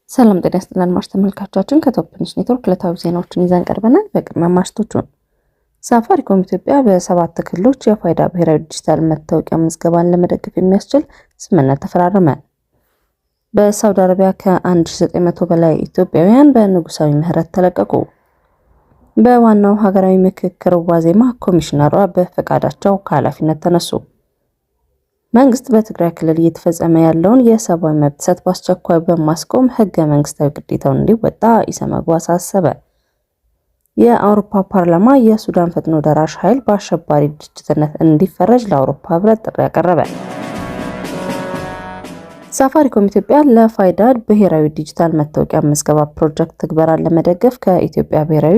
ሰላም ጤና ይስጥልን አድማጭ ተመልካቾቻችን ከቶፕንሽ ኔትወርክ ዕለታዊ ዜናዎችን ይዘን ቀርበናል። በቅድሚያ ማርዕስቶቹን ሳፋሪኮም ኢትዮጵያ በሰባት ክልሎች የፋይዳ ብሔራዊ ዲጂታል መታወቂያ ምዝገባን ለመደገፍ የሚያስችል ስምምነት ተፈራረመ። በሳውዲ አረቢያ ከ1900 በላይ ኢትዮጵያውያን በንጉሳዊ ምህረት ተለቀቁ። በዋናው ሀገራዊ ምክክር ዋዜማ ኮሚሽነሯ በፈቃዳቸው ከኃላፊነት ተነሱ። መንግስት በትግራይ ክልል እየተፈጸመ ያለውን የሰብአዊ መብት ጥሰት በአስቸኳይ በማስቆም ህገ መንግስታዊ ግዴታውን እንዲወጣ ኢሰመጉ አሳሰበ። የአውሮፓ ፓርላማ የሱዳን ፈጥኖ ደራሽ ኃይል በአሸባሪ ድርጅትነት እንዲፈረጅ ለአውሮፓ ህብረት ጥሪ ያቀረበ። ሳፋሪኮም ኢትዮጵያ ለፋይዳ ብሔራዊ ዲጂታል መታወቂያ ምዝገባ ፕሮጀክት ትግበራን ለመደገፍ ከኢትዮጵያ ብሔራዊ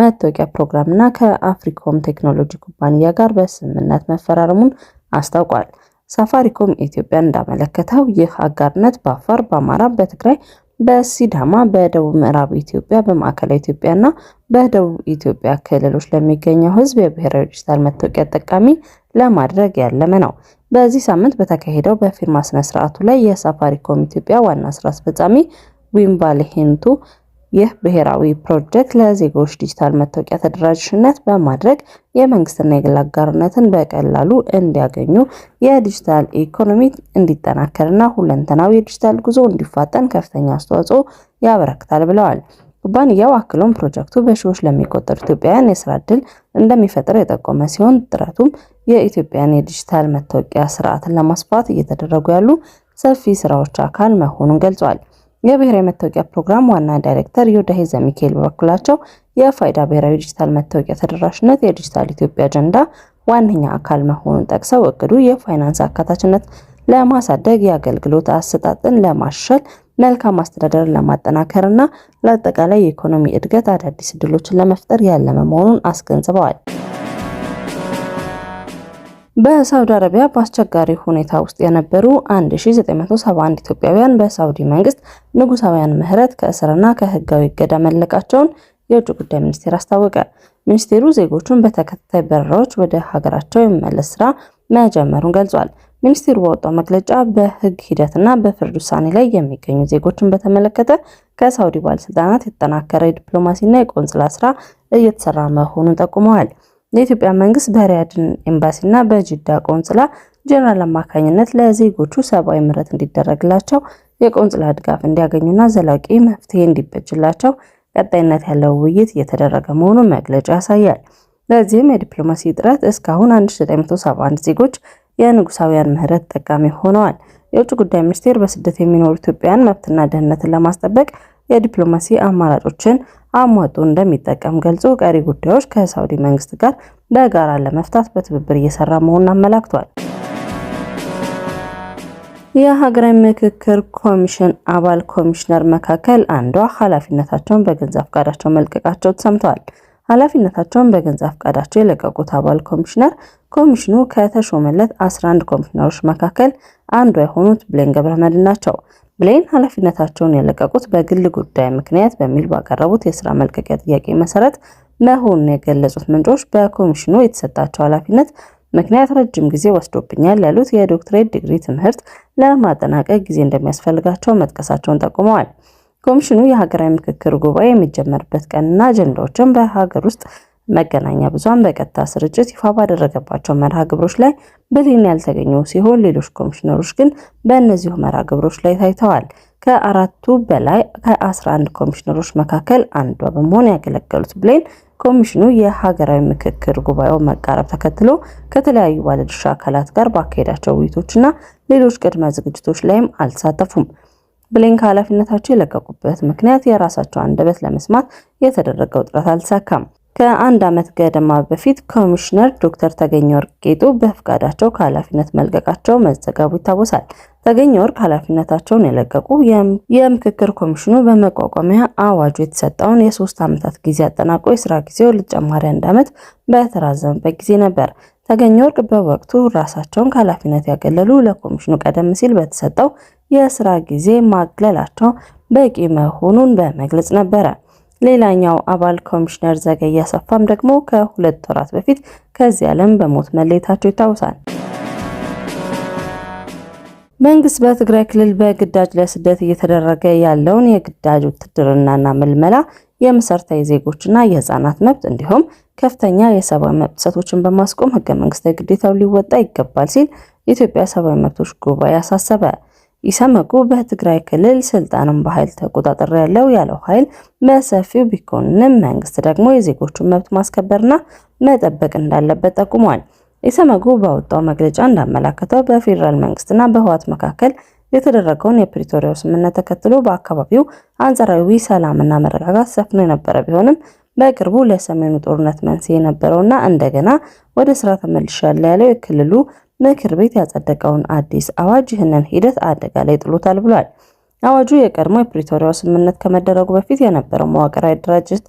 መታወቂያ ፕሮግራምና ከአፍሪኮም ቴክኖሎጂ ኩባንያ ጋር በስምምነት መፈራረሙን አስታውቋል። ሳፋሪኮም ኢትዮጵያ እንዳመለከተው ይህ አጋርነት በአፋር፣ በአማራ፣ በትግራይ፣ በሲዳማ፣ በደቡብ ምዕራብ ኢትዮጵያ፣ በማዕከላዊ ኢትዮጵያና በደቡብ ኢትዮጵያ ክልሎች ለሚገኘው ህዝብ የብሔራዊ ዲጂታል መታወቂያ ተጠቃሚ ለማድረግ ያለመ ነው። በዚህ ሳምንት በተካሄደው በፊርማ ስነ ስርዓቱ ላይ የሳፋሪኮም ኢትዮጵያ ዋና ስራ አስፈጻሚ ዊምባሌ ሄንቱ ይህ ብሔራዊ ፕሮጀክት ለዜጎች ዲጂታል መታወቂያ ተደራሽነት በማድረግ የመንግስትና የግል አጋርነትን በቀላሉ እንዲያገኙ የዲጂታል ኢኮኖሚ እንዲጠናከርና ሁለንተናዊ የዲጂታል ጉዞ እንዲፋጠን ከፍተኛ አስተዋጽኦ ያበረክታል ብለዋል። ኩባንያው አክሎም ፕሮጀክቱ በሺዎች ለሚቆጠሩ ኢትዮጵያውያን የስራ ዕድል እንደሚፈጥር የጠቆመ ሲሆን ጥረቱም የኢትዮጵያን የዲጂታል መታወቂያ ስርዓትን ለማስፋት እየተደረጉ ያሉ ሰፊ ስራዎች አካል መሆኑን ገልጿል። የብሔራዊ መታወቂያ ፕሮግራም ዋና ዳይሬክተር ዮዳሄ ዘሚካኤል በበኩላቸው የፋይዳ ብሔራዊ ዲጂታል መታወቂያ ተደራሽነት የዲጂታል ኢትዮጵያ አጀንዳ ዋነኛ አካል መሆኑን ጠቅሰው እቅዱ የፋይናንስ አካታችነት ለማሳደግ፣ የአገልግሎት አሰጣጥን ለማሻሻል፣ መልካም አስተዳደርን ለማጠናከርና ለአጠቃላይ የኢኮኖሚ እድገት አዳዲስ እድሎችን ለመፍጠር ያለመ መሆኑን አስገንዝበዋል። በሳውዲ አረቢያ በአስቸጋሪ ሁኔታ ውስጥ የነበሩ 1971 ኢትዮጵያውያን በሳውዲ መንግስት ንጉሳውያን ምህረት ከእስርና ከህጋዊ እገዳ መለቃቸውን የውጭ ጉዳይ ሚኒስቴር አስታወቀ። ሚኒስቴሩ ዜጎቹን በተከታታይ በረራዎች ወደ ሀገራቸው የመመለስ ስራ መጀመሩን ገልጿል። ሚኒስቴሩ ባወጣው መግለጫ በህግ ሂደትና በፍርድ ውሳኔ ላይ የሚገኙ ዜጎችን በተመለከተ ከሳውዲ ባለስልጣናት የተጠናከረ የዲፕሎማሲና የቆንጽላ ስራ እየተሰራ መሆኑን ጠቁመዋል። የኢትዮጵያ መንግስት በሪያድን ኤምባሲና በጅዳ ቆንጽላ ጀነራል አማካኝነት ለዜጎቹ ሰብአዊ ምህረት እንዲደረግላቸው የቆንጽላ ድጋፍ እንዲያገኙና ዘላቂ መፍትሄ እንዲበጅላቸው ቀጣይነት ያለው ውይይት እየተደረገ መሆኑን መግለጫ ያሳያል። ለዚህም የዲፕሎማሲ ጥረት እስካሁን 1971 ዜጎች የንጉሳውያን ምህረት ተጠቃሚ ሆነዋል። የውጭ ጉዳይ ሚኒስቴር በስደት የሚኖሩ ኢትዮጵያውያን መብትና ደህንነትን ለማስጠበቅ የዲፕሎማሲ አማራጮችን አሟጦ እንደሚጠቀም ገልጾ ቀሪ ጉዳዮች ከሳውዲ መንግስት ጋር በጋራ ለመፍታት በትብብር እየሰራ መሆኑን አመላክቷል። የሀገራዊ ምክክር ኮሚሽን አባል ኮሚሽነር መካከል አንዷ ኃላፊነታቸውን በገንዛ ፈቃዳቸው መልቀቃቸው ተሰምተዋል። ኃላፊነታቸውን በገንዛ ፈቃዳቸው የለቀቁት አባል ኮሚሽነር ኮሚሽኑ ከተሾመለት 11 ኮሚሽነሮች መካከል አንዷ የሆኑት ብሌን ገብረመድህን ናቸው። ብሌን ኃላፊነታቸውን የለቀቁት በግል ጉዳይ ምክንያት በሚል ባቀረቡት የስራ መልቀቂያ ጥያቄ መሰረት መሆኑን የገለጹት ምንጮች በኮሚሽኑ የተሰጣቸው ኃላፊነት ምክንያት ረጅም ጊዜ ወስዶብኛል ያሉት የዶክትሬት ዲግሪ ትምህርት ለማጠናቀቅ ጊዜ እንደሚያስፈልጋቸው መጥቀሳቸውን ጠቁመዋል። ኮሚሽኑ የሀገራዊ ምክክር ጉባኤ የሚጀመርበት ቀንና አጀንዳዎችን በሀገር ውስጥ መገናኛ ብዙሃን በቀጥታ ስርጭት ይፋ ባደረገባቸው መርሃ ግብሮች ላይ ብሌን ያልተገኙ ሲሆን ሌሎች ኮሚሽነሮች ግን በእነዚሁ መርሃ ግብሮች ላይ ታይተዋል። ከአራቱ በላይ ከ11 ኮሚሽነሮች መካከል አንዷ በመሆን ያገለገሉት ብሌን ኮሚሽኑ የሀገራዊ ምክክር ጉባኤው መቃረብ ተከትሎ ከተለያዩ ባለድርሻ አካላት ጋር ባካሄዳቸው ውይይቶችና ሌሎች ቅድመ ዝግጅቶች ላይም አልተሳተፉም። ብሌን ከኃላፊነታቸው የለቀቁበት ምክንያት የራሳቸው አንደበት ለመስማት የተደረገው ጥረት አልተሳካም። ከአንድ ዓመት ገደማ በፊት ኮሚሽነር ዶክተር ተገኘ ወርቅ ጌጡ በፍቃዳቸው ከኃላፊነት መልቀቃቸው መዘገቡ ይታወሳል። ተገኘ ወርቅ ኃላፊነታቸውን የለቀቁ የምክክር ኮሚሽኑ በመቋቋሚያ አዋጁ የተሰጠውን የ3 ዓመታት ጊዜ አጠናቆ የስራ ጊዜው ለተጨማሪ 1 ዓመት በተራዘመበት ጊዜ ነበር። ተገኘ ወርቅ በወቅቱ ራሳቸውን ከኃላፊነት ያገለሉ ለኮሚሽኑ ቀደም ሲል በተሰጠው የስራ ጊዜ ማግለላቸው በቂ መሆኑን በመግለጽ ነበረ። ሌላኛው አባል ኮሚሽነር ዘገየ አሰፋም ደግሞ ከ2 ወራት በፊት ከዚህ ዓለም በሞት መለየታቸው ይታወሳል። መንግስት በትግራይ ክልል በግዳጅ ለስደት እየተደረገ ያለውን የግዳጅ ውትድርናና ምልመላ የመሰረታዊ ዜጎችና የህፃናት መብት እንዲሁም ከፍተኛ የሰብአዊ መብት ጥሰቶችን በማስቆም ህገ መንግስታዊ ግዴታው ሊወጣ ይገባል ሲል የኢትዮጵያ ሰብአዊ መብቶች ጉባኤ አሳሰበ። ኢሰመጉ በትግራይ ክልል ስልጣንን በኃይል ተቆጣጠር ያለው ያለው ኃይል በሰፊው ቢኮንንም መንግስት ደግሞ የዜጎቹን መብት ማስከበርና መጠበቅ እንዳለበት ጠቁሟል። ኢሰመጉ ባወጣው መግለጫ እንዳመላከተው በፌዴራል መንግስትና በህወሓት መካከል የተደረገውን የፕሪቶሪያው ስምምነት ተከትሎ በአካባቢው አንጻራዊ ሰላምና መረጋጋት ሰፍኖ የነበረ ቢሆንም በቅርቡ ለሰሜኑ ጦርነት መንስኤ የነበረውና እንደገና ወደ ስራ ተመልሻለሁ ያለው የክልሉ ምክር ቤት ያጸደቀውን አዲስ አዋጅ ይህንን ሂደት አደጋ ላይ ጥሎታል ብሏል። አዋጁ የቀድሞ የፕሪቶሪያው ስምምነት ከመደረጉ በፊት የነበረው መዋቅራዊ ድርጅት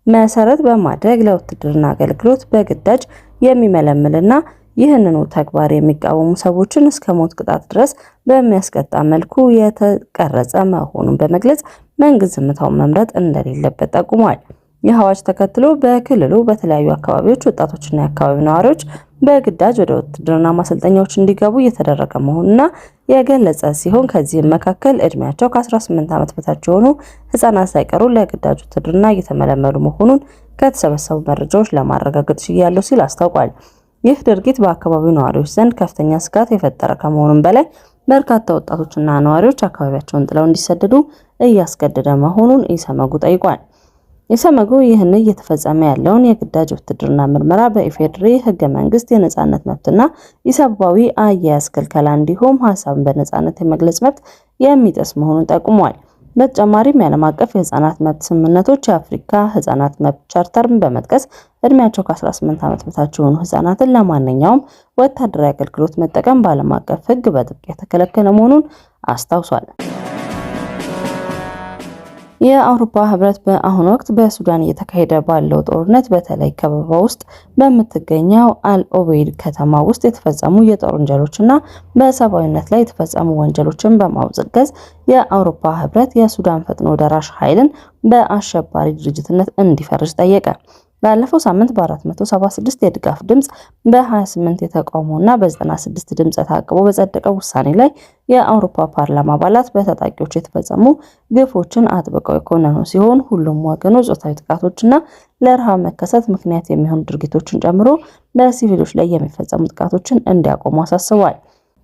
መሰረት በማድረግ ለውትድርና አገልግሎት በግዳጅ የሚመለምልና ይህንኑ ተግባር የሚቃወሙ ሰዎችን እስከ ሞት ቅጣት ድረስ በሚያስቀጣ መልኩ የተቀረጸ መሆኑን በመግለጽ መንግስት ዝምታውን መምረጥ እንደሌለበት ጠቁሟል። ይህ አዋጅ ተከትሎ በክልሉ በተለያዩ አካባቢዎች ወጣቶችና የአካባቢው ነዋሪዎች በግዳጅ ወደ ውትድርና ማሰልጠኛዎች እንዲገቡ እየተደረገ መሆኑና የገለጸ ሲሆን ከዚህም መካከል እድሜያቸው ከ18 ዓመት በታች የሆኑ ህፃናት ሳይቀሩ ለግዳጅ ውትድርና እየተመለመሉ መሆኑን ከተሰበሰቡ መረጃዎች ለማረጋገጥ ችያለሁ ሲል አስታውቋል። ይህ ድርጊት በአካባቢው ነዋሪዎች ዘንድ ከፍተኛ ስጋት የፈጠረ ከመሆኑም በላይ በርካታ ወጣቶችና ነዋሪዎች አካባቢያቸውን ጥለው እንዲሰደዱ እያስገደደ መሆኑን ኢሰመጉ ጠይቋል። ኢሰመጉ ይህን እየተፈጸመ ያለውን የግዳጅ ውትድርና ምርመራ በኢፌዴሪ ህገ መንግስት የነጻነት መብትና የሰብአዊ አያያዝ ክልከላ እንዲሁም ሀሳብን በነጻነት የመግለጽ መብት የሚጥስ መሆኑን ጠቁሟል። በተጨማሪም የዓለም አቀፍ የህፃናት መብት ስምምነቶች የአፍሪካ ህፃናት መብት ቻርተርን በመጥቀስ እድሜያቸው ከ18 ዓመት በታች የሆኑ ህፃናትን ለማንኛውም ወታደራዊ አገልግሎት መጠቀም በዓለም አቀፍ ህግ በጥብቅ የተከለከለ መሆኑን አስታውሷል። የአውሮፓ ህብረት በአሁኑ ወቅት በሱዳን እየተካሄደ ባለው ጦርነት በተለይ ከበባ ውስጥ በምትገኘው አልኦቤይድ ከተማ ውስጥ የተፈጸሙ የጦር ወንጀሎችና በሰብአዊነት ላይ የተፈጸሙ ወንጀሎችን በማውገዝ የአውሮፓ ህብረት የሱዳን ፈጥኖ ደራሽ ኃይልን በአሸባሪ ድርጅትነት እንዲፈርጅ ጠየቀ። ባለፈው ሳምንት በ476 የድጋፍ ድምጽ በ28 የተቃውሞና በ96 ድምጽ ታቅቦ በጸደቀው ውሳኔ ላይ የአውሮፓ ፓርላማ አባላት በታጣቂዎች የተፈጸሙ ግፎችን አጥብቀው የኮነኑ ሲሆን ሁሉም ወገኖች ጾታዊ ጥቃቶችና ለረሃብ መከሰት ምክንያት የሚሆኑ ድርጊቶችን ጨምሮ በሲቪሎች ላይ የሚፈጸሙ ጥቃቶችን እንዲያቆሙ አሳስበዋል።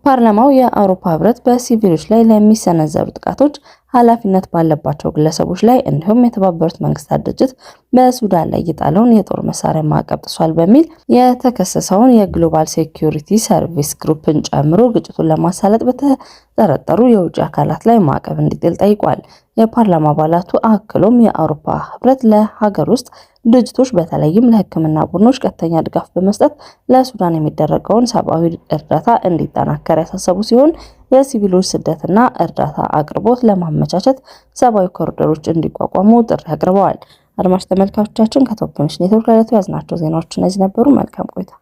ፓርላማው የአውሮፓ ህብረት በሲቪሎች ላይ ለሚሰነዘሩ ጥቃቶች ኃላፊነት ባለባቸው ግለሰቦች ላይ እንዲሁም የተባበሩት መንግስታት ድርጅት በሱዳን ላይ የጣለውን የጦር መሳሪያ ማዕቀብ ጥሷል በሚል የተከሰሰውን የግሎባል ሴኩሪቲ ሰርቪስ ግሩፕን ጨምሮ ግጭቱን ለማሳለጥ በተጠረጠሩ የውጭ አካላት ላይ ማዕቀብ እንዲጥል ጠይቋል። የፓርላማ አባላቱ አክሎም የአውሮፓ ህብረት ለሀገር ውስጥ ድርጅቶች በተለይም ለሕክምና ቡድኖች ቀጥተኛ ድጋፍ በመስጠት ለሱዳን የሚደረገውን ሰብአዊ እርዳታ እንዲጠናከር ያሳሰቡ ሲሆን የሲቪሎች ስደትና እርዳታ አቅርቦት ለማመቻቸት ሰብአዊ ኮሪደሮች እንዲቋቋሙ ጥሪ አቅርበዋል። አድማጭ ተመልካቾቻችን ከቶፕ ኔትወርክ ለዕለቱ ያዝናቸው ዜናዎች እነዚህ ነበሩ። መልካም ቆይታ።